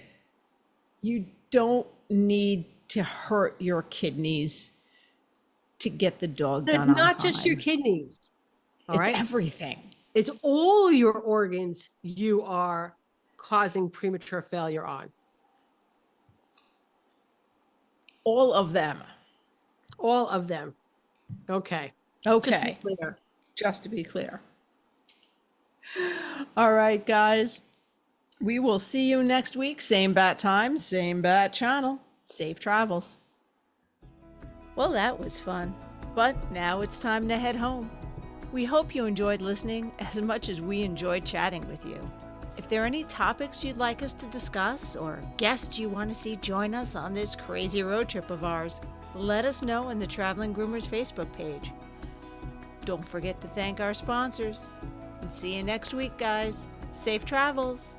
You don't need to hurt your kidneys to get the dog It's done on not just your time. kidneys. All It's right. everything. It's all your organs you are causing premature failure on. All of them. All of them. Okay. Okay. Just to be clear. All right, guys. We will see you next week. Same bat time, same bat channel. Safe travels. Well, that was fun. But now it's time to head home. We hope you enjoyed listening as much as we enjoyed chatting with you. If there are any topics you'd like us to discuss or guests you want to see join us on this crazy road trip of ours, let us know in the Traveling Groomers Facebook page. Don't forget to thank our sponsors. And see you next week, guys. Safe travels.